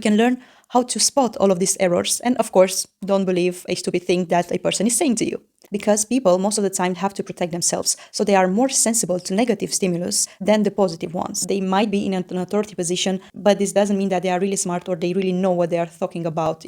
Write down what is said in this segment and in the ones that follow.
You can learn how to spot all of these errors and, of course, don't believe a stupid thing that a person is saying to you. Because people most of the time have to protect themselves, so they are more sensible to negative stimulus than the positive ones. They might be in an authority position, but this doesn't mean that they are really smart or they really know what they are talking about.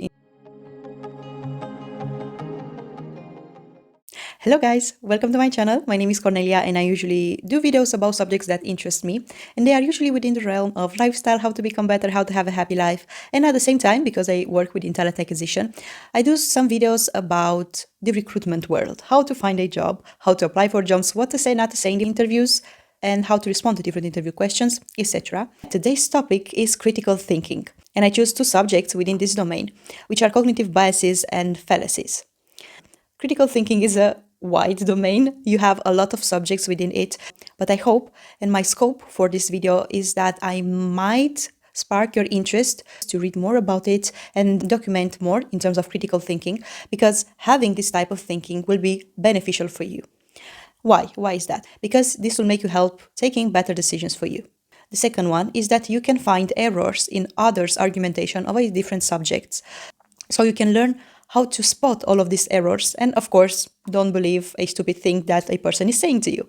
Hello guys, welcome to my channel. My name is Cornelia and I usually do videos about subjects that interest me, and they are usually within the realm of lifestyle, how to become better, how to have a happy life. And at the same time, because I work within talent acquisition, I do some videos about the recruitment world, how to find a job, how to apply for jobs, what to say, not to say in the interviews, and how to respond to different interview questions, etc. Today's topic is critical thinking, and I choose two subjects within this domain, which are cognitive biases and fallacies. Critical thinking is a wide domain. You have a lot of subjects within it, but I hope, and my scope for this video is that I might spark your interest to read more about it and document more in terms of critical thinking, because having this type of thinking will be beneficial for you. Why? Why is that? Because this will make you help taking better decisions for you. The second one is that you can find errors in others' argumentation of a different subjects. So you can learn how to spot all of these errors and, of course, don't believe a stupid thing that a person is saying to you.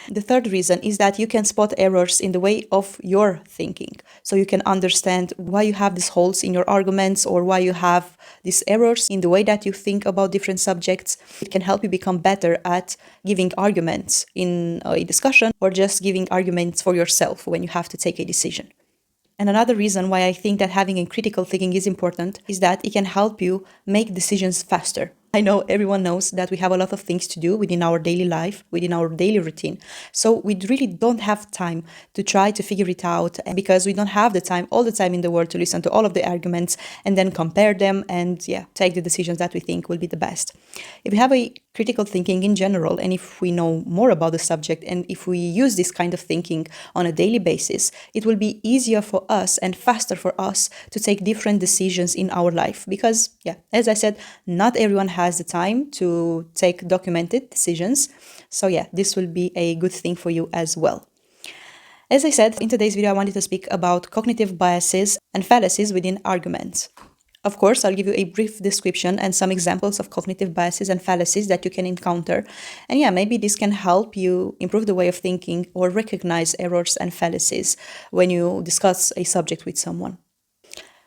The third reason is that you can spot errors in the way of your thinking. So you can understand why you have these holes in your arguments or why you have these errors in the way that you think about different subjects. It can help you become better at giving arguments in a discussion or just giving arguments for yourself when you have to take a decision. And another reason why I think that having a critical thinking is important is that it can help you make decisions faster. I know everyone knows that we have a lot of things to do within our daily life, within our daily routine. So we really don't have time to try to figure it out, because we don't have the time, all the time in the world, to listen to all of the arguments and then compare them and take the decisions that we think will be the best. If we have a critical thinking in general, and if we know more about the subject, and if we use this kind of thinking on a daily basis, it will be easier for us and faster for us to take different decisions in our life. Because, as I said, not everyone has the time to take documented decisions. So this will be a good thing for you as well. As I said, in today's video, I wanted to speak about cognitive biases and fallacies within arguments. Of course, I'll give you a brief description and some examples of cognitive biases and fallacies that you can encounter. And maybe this can help you improve the way of thinking or recognize errors and fallacies when you discuss a subject with someone.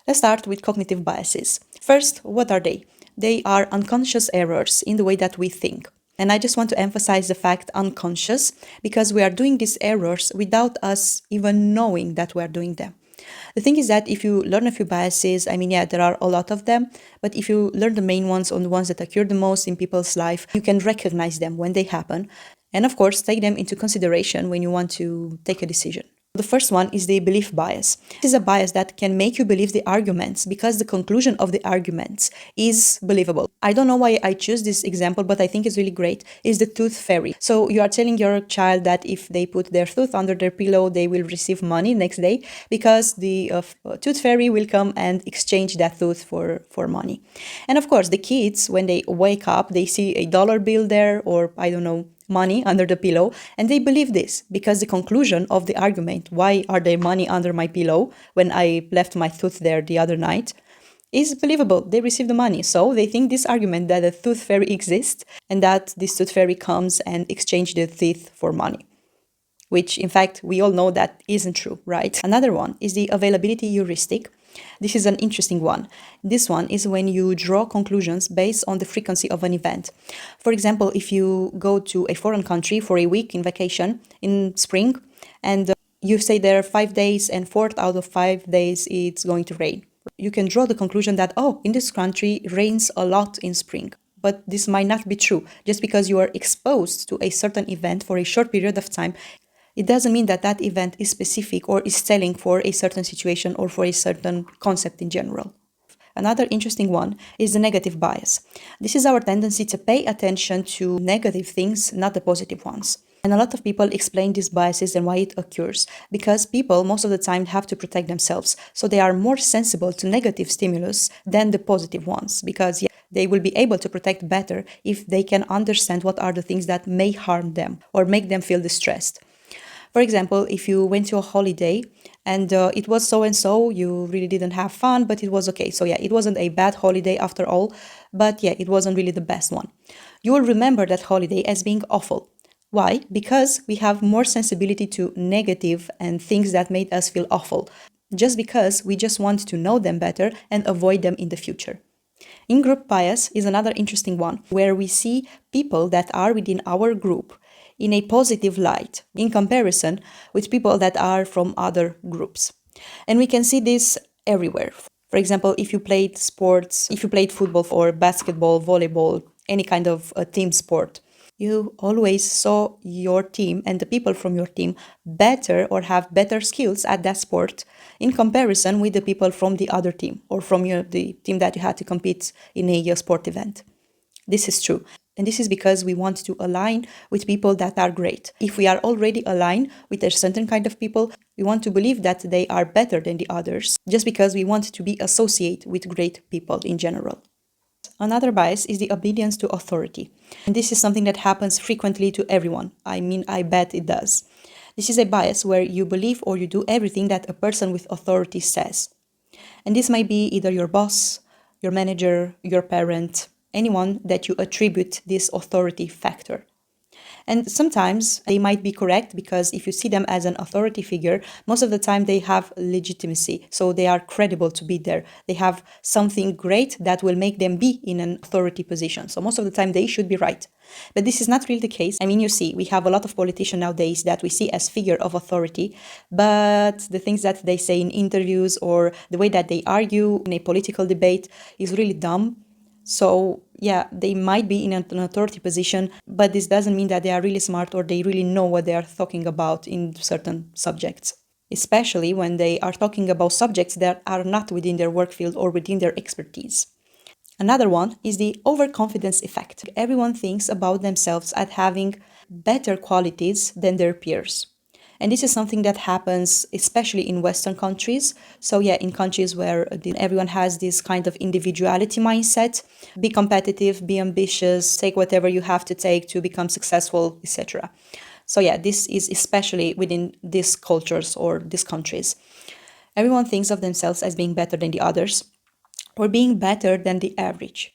Let's start with cognitive biases. First, what are they? They are unconscious errors in the way that we think. And I just want to emphasize the fact unconscious, because we are doing these errors without us even knowing that we are doing them. The thing is that if you learn a few biases, there are a lot of them, but if you learn the main ones, on the ones that occur the most in people's life, you can recognize them when they happen. And of course, take them into consideration when you want to take a decision. The first one is the belief bias. This is a bias that can make you believe the arguments because the conclusion of the arguments is believable. I don't know why I choose this example, but I think it's really great, is the tooth fairy. So you are telling your child that if they put their tooth under their pillow, they will receive money next day because the tooth fairy will come and exchange that tooth for money. And of course, the kids, when they wake up, they see a dollar bill there or, money under the pillow, and they believe this because the conclusion of the argument, why are there money under my pillow when I left my tooth there the other night, is believable. They receive the money. So they think this argument that a tooth fairy exists and that this tooth fairy comes and exchange the teeth for money, which in fact we all know that isn't true, right? Another one is the availability heuristic. This is an interesting one. This one is when you draw conclusions based on the frequency of an event. For example, if you go to a foreign country for a week in vacation in spring, and you stay there 5 days and 4 out of 5 days it's going to rain, you can draw the conclusion that, in this country it rains a lot in spring. But this might not be true. Just because you are exposed to a certain event for a short period of time, it doesn't mean that that event is specific or is telling for a certain situation or for a certain concept in general. Another interesting one is the negative bias. This is our tendency to pay attention to negative things, not the positive ones. And a lot of people explain these biases and why it occurs, because people most of the time have to protect themselves. So they are more sensible to negative stimulus than the positive ones, because they will be able to protect better if they can understand what are the things that may harm them or make them feel distressed. For example, if you went to a holiday and it was so and so, you really didn't have fun, but it was okay. So yeah, it wasn't a bad holiday after all, but yeah, it wasn't really the best one. You will remember that holiday as being awful. Why? Because we have more sensibility to negative and things that made us feel awful, just because we just want to know them better and avoid them in the future. In-group bias is another interesting one, where we see people that are within our group in a positive light in comparison with people that are from other groups. And we can see this everywhere. For example, if you played sports, if you played football or basketball, volleyball, any kind of team sport, you always saw your team and the people from your team better or have better skills at that sport in comparison with the people from the other team or from the team that you had to compete in a sport event. This is true. And this is because we want to align with people that are great. If we are already aligned with a certain kind of people, we want to believe that they are better than the others, just because we want to be associated with great people in general. Another bias is the obedience to authority. And this is something that happens frequently to everyone. I bet it does. This is a bias where you believe or you do everything that a person with authority says. And this might be either your boss, your manager, your parent, anyone that you attribute this authority factor. And sometimes they might be correct, because if you see them as an authority figure, most of the time they have legitimacy. So they are credible to be there. They have something great that will make them be in an authority position. So most of the time they should be right. But this is not really the case. I mean, you see, we have a lot of politicians nowadays that we see as figure of authority, but the things that they say in interviews or the way that they argue in a political debate is really dumb. So yeah, they might be in an authority position, but this doesn't mean that they are really smart or they really know what they are talking about in certain subjects, especially when they are talking about subjects that are not within their work field or within their expertise. Another one is the overconfidence effect. Everyone thinks about themselves as having better qualities than their peers. And this is something that happens especially in Western countries. So yeah, in countries where everyone has this kind of individuality mindset, be competitive, be ambitious, take whatever you have to take to become successful, etc. So yeah, this is especially within these cultures or these countries. Everyone thinks of themselves as being better than the others or being better than the average.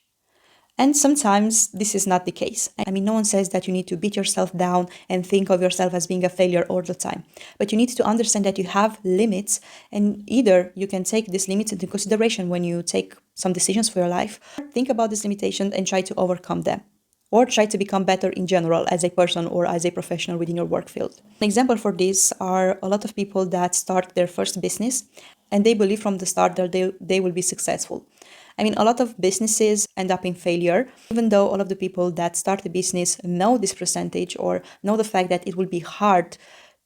And sometimes this is not the case. I mean, no one says that you need to beat yourself down and think of yourself as being a failure all the time. But you need to understand that you have limits, and either you can take these limits into consideration when you take some decisions for your life. Think about these limitations and try to overcome them. Or try to become better in general as a person or as a professional within your work field. An example for this are a lot of people that start their first business and they believe from the start that they will be successful. I mean, a lot of businesses end up in failure, even though all of the people that start a business know this percentage or know the fact that it will be hard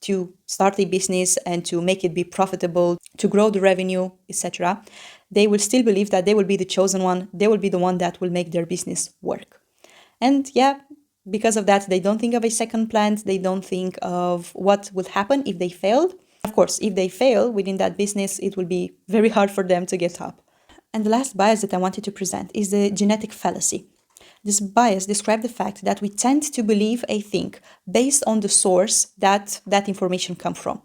to start a business and to make it be profitable, to grow the revenue, etc. They will still believe that they will be the chosen one, they will be the one that will make their business work. And yeah, because of that, they don't think of a second plan, they don't think of what would happen if they failed. Of course, if they fail within that business, it will be very hard for them to get up. And the last bias that I wanted to present is the genetic fallacy. This bias describes the fact that we tend to believe a thing based on the source that information comes from.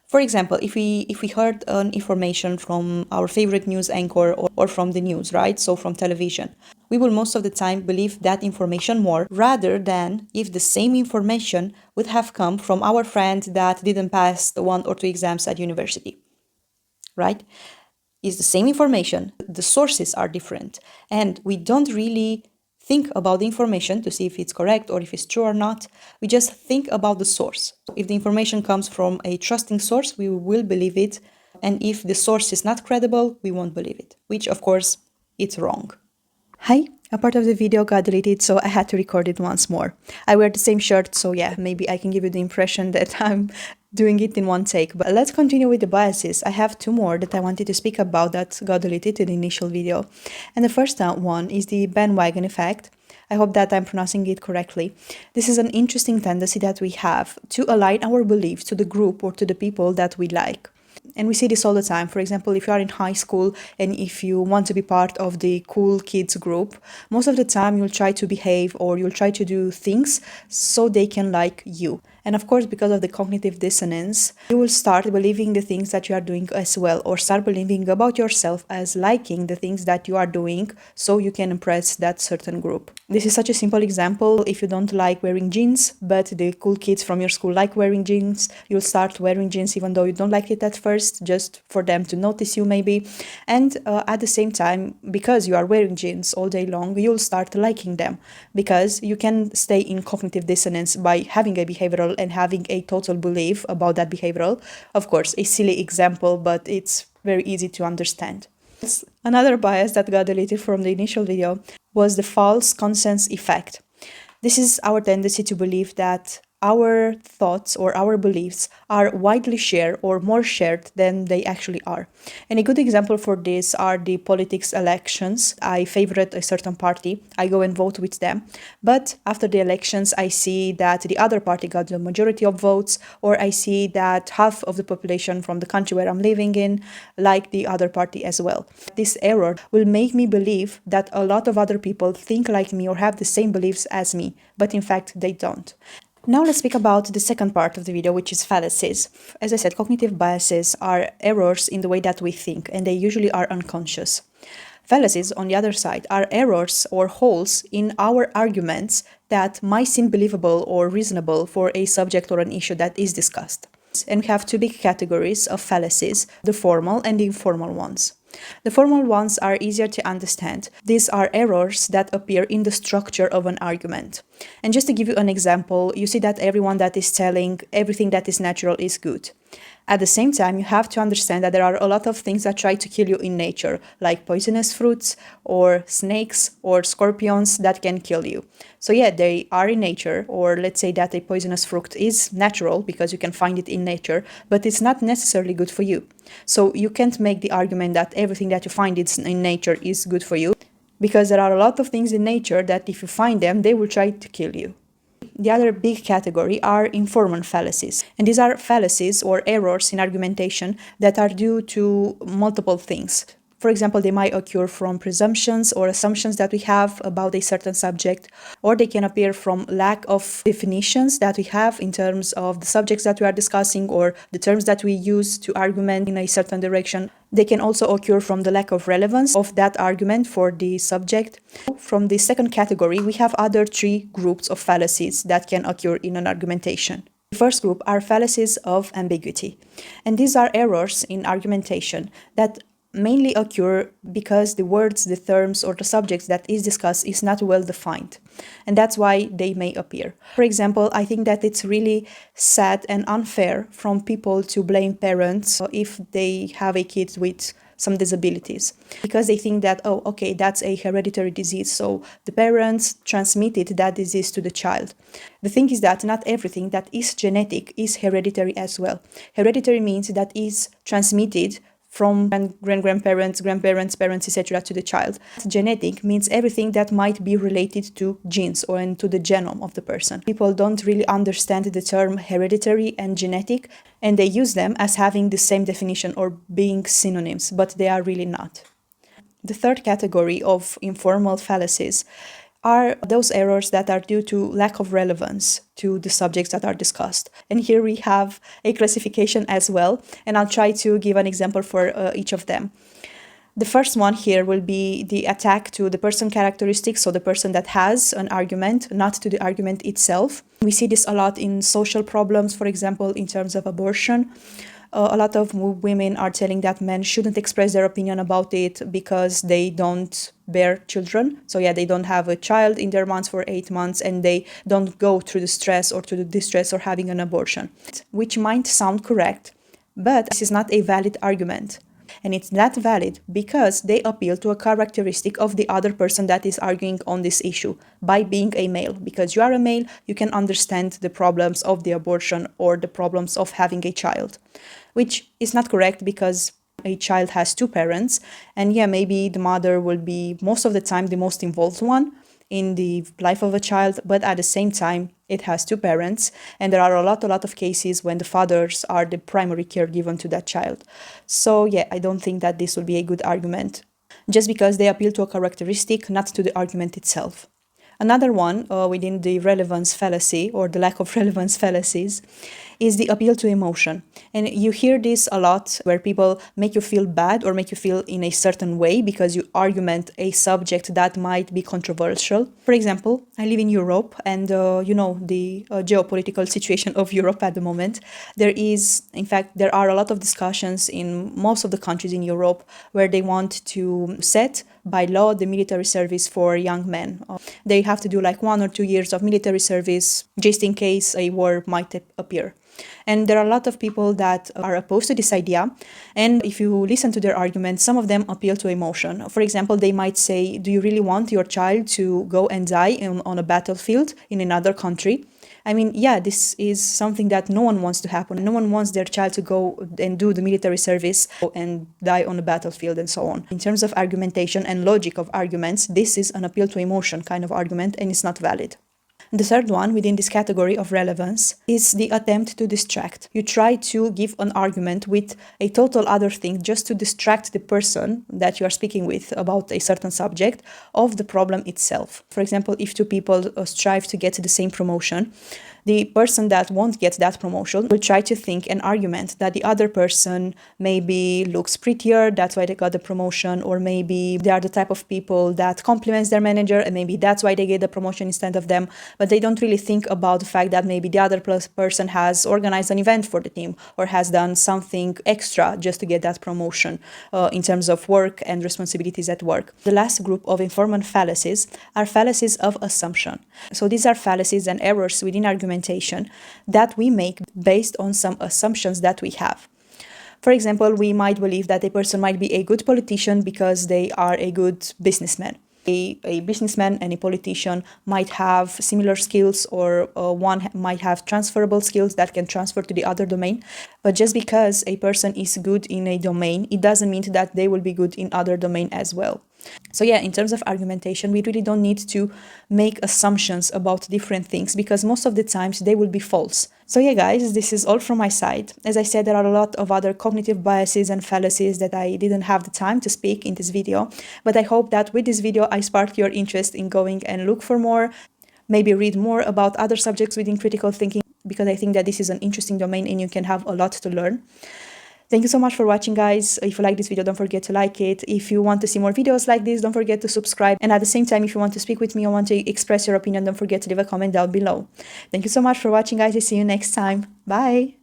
For example, if we heard an information from our favorite news anchor or from the news, right? So from television, we will most of the time believe that information more rather than if the same information would have come from our friend that didn't pass the 1 or 2 exams at university, right? Is the same information, the sources are different, and we don't really think about the information to see if it's correct or if it's true or not. We just think about the source. If the information comes from a trusting source, we will believe it, and if the source is not credible, we won't believe it, which of course, it's wrong. Hi, a part of the video got deleted, so I had to record it once more. I wear the same shirt, so yeah, maybe I can give you the impression that I'm doing it in one take. But let's continue with the biases. I have 2 more that I wanted to speak about that got deleted in the initial video. And the first one is the bandwagon effect. I hope that I'm pronouncing it correctly. This is an interesting tendency that we have to align our beliefs to the group or to the people that we like. And we see this all the time. For example, if you are in high school and if you want to be part of the cool kids group, most of the time you'll try to behave or you'll try to do things so they can like you. And of course, because of the cognitive dissonance, you will start believing the things that you are doing as well, or start believing about yourself as liking the things that you are doing so you can impress that certain group. This is such a simple example. If you don't like wearing jeans, but the cool kids from your school like wearing jeans, you'll start wearing jeans even though you don't like it at first, just for them to notice you maybe. And at the same time, because you are wearing jeans all day long, you'll start liking them, because you can stay in cognitive dissonance by having a behavioral and having a total belief about that behavioral. Of course, a silly example, but it's very easy to understand. Another bias that got deleted from the initial video was the false consensus effect. This is our tendency to believe that our thoughts or our beliefs are widely shared or more shared than they actually are. And a good example for this are the politics elections. I favorite a certain party, I go and vote with them, but after the elections I see that the other party got the majority of votes, or I see that half of the population from the country where I'm living in like the other party as well. This error will make me believe that a lot of other people think like me or have the same beliefs as me, but in fact they don't. Now let's speak about the second part of the video, which is fallacies. As I said, cognitive biases are errors in the way that we think, and they usually are unconscious. Fallacies, on the other side, are errors or holes in our arguments that might seem believable or reasonable for a subject or an issue that is discussed. And we have two big categories of fallacies, the formal and the informal ones. The formal ones are easier to understand. These are errors that appear in the structure of an argument. And just to give you an example, you see that everyone that is telling everything that is natural is good. At the same time, you have to understand that there are a lot of things that try to kill you in nature, like poisonous fruits or snakes or scorpions that can kill you. So yeah, they are in nature, or let's say that a poisonous fruit is natural because you can find it in nature, but it's not necessarily good for you. So you can't make the argument that everything that you find in nature is good for you, because there are a lot of things in nature that if you find them, they will try to kill you. The other big category are informal fallacies. And these are fallacies or errors in argumentation that are due to multiple things. For example, they might occur from presumptions or assumptions that we have about a certain subject, or they can appear from lack of definitions that we have in terms of the subjects that we are discussing or the terms that we use to argument in a certain direction. They can also occur from the lack of relevance of that argument for the subject. From the second category, we have other three groups of fallacies that can occur in an argumentation. The first group are fallacies of ambiguity. And these are errors in argumentation that mainly occur because the words, the terms, or the subjects that is discussed is not well defined. And that's why they may appear. For example, I think that it's really sad and unfair from people to blame parents if they have a kid with some disabilities, because they think that, oh, okay, that's a hereditary disease, so the parents transmitted that disease to the child. The thing is that not everything that is genetic is hereditary as well. Hereditary means that is transmitted from grandparents, grandparents, parents, etc. to the child. Genetic means everything that might be related to genes or to the genome of the person. People don't really understand the term hereditary and genetic, and they use them as having the same definition or being synonyms, but they are really not. The third category of informal fallacies are those errors that are due to lack of relevance to the subjects that are discussed. And here we have a classification as well, and I'll try to give an example for each of them. The first one here will be the attack to the person characteristics, so the person that has an argument, not to the argument itself. We see this a lot in social problems, for example, in terms of abortion. A lot of women are telling that men shouldn't express their opinion about it because they don't bear children. So yeah, they don't have a child in their months for 8 months, and they don't go through the stress or to the distress or having an abortion, which might sound correct, but this is not a valid argument. And it's not valid because they appeal to a characteristic of the other person that is arguing on this issue by being a male. Because you are a male, you can understand the problems of the abortion or the problems of having a child, which is not correct because a child has two parents. And yeah, maybe the mother will be most of the time the most involved one in the life of a child, but at the same time, it has two parents, and there are a lot of cases when the fathers are the primary care given to that child. So yeah, I don't think that this will be a good argument, just because they appeal to a characteristic, not to the argument itself. Another one within the relevance fallacy or the lack of relevance fallacies is the appeal to emotion. And you hear this a lot where people make you feel bad or make you feel in a certain way because you argument a subject that might be controversial. For example, I live in Europe and you know the geopolitical situation of Europe at the moment. There are a lot of discussions in most of the countries in Europe where they want to set by law the military service for young men. They have to do like 1 or 2 years of military service just in case a war might appear. And there are a lot of people that are opposed to this idea. And if you listen to their arguments, some of them appeal to emotion. For example, they might say, do you really want your child to go and die on a battlefield in another country? I mean, yeah, this is something that no one wants to happen. No one wants their child to go and do the military service and die on a battlefield and so on. In terms of argumentation and logic of arguments, this is an appeal to emotion kind of argument and it's not valid. The third one within this category of relevance is the attempt to distract. You try to give an argument with a total other thing just to distract the person that you are speaking with about a certain subject of the problem itself. For example, if two people strive to get the same promotion, the person that won't get that promotion will try to think an argument that the other person maybe looks prettier, that's why they got the promotion, or maybe they are the type of people that compliments their manager and maybe that's why they get the promotion instead of them. But they don't really think about the fact that maybe the other person has organized an event for the team or has done something extra just to get that promotion in terms of work and responsibilities at work. The last group of informational fallacies are fallacies of assumption. So these are fallacies and errors within argumentation that we make based on some assumptions that we have. For example, we might believe that a person might be a good politician because they are a good businessman. A businessman and a politician might have similar skills, or one might have transferable skills that can transfer to the other domain. But just because a person is good in a domain, it doesn't mean that they will be good in other domain as well. So yeah, in terms of argumentation, we really don't need to make assumptions about different things because most of the times they will be false. So yeah, guys, this is all from my side. As I said, there are a lot of other cognitive biases and fallacies that I didn't have the time to speak in this video. But I hope that with this video, I sparked your interest in going and look for more, maybe read more about other subjects within critical thinking, because I think that this is an interesting domain and you can have a lot to learn. Thank you so much for watching, guys. If you like this video, don't forget to like it. If you want to see more videos like this, don't forget to subscribe. And at the same time, if you want to speak with me or want to express your opinion, don't forget to leave a comment down below. Thank you so much for watching, guys. I see you next time. Bye.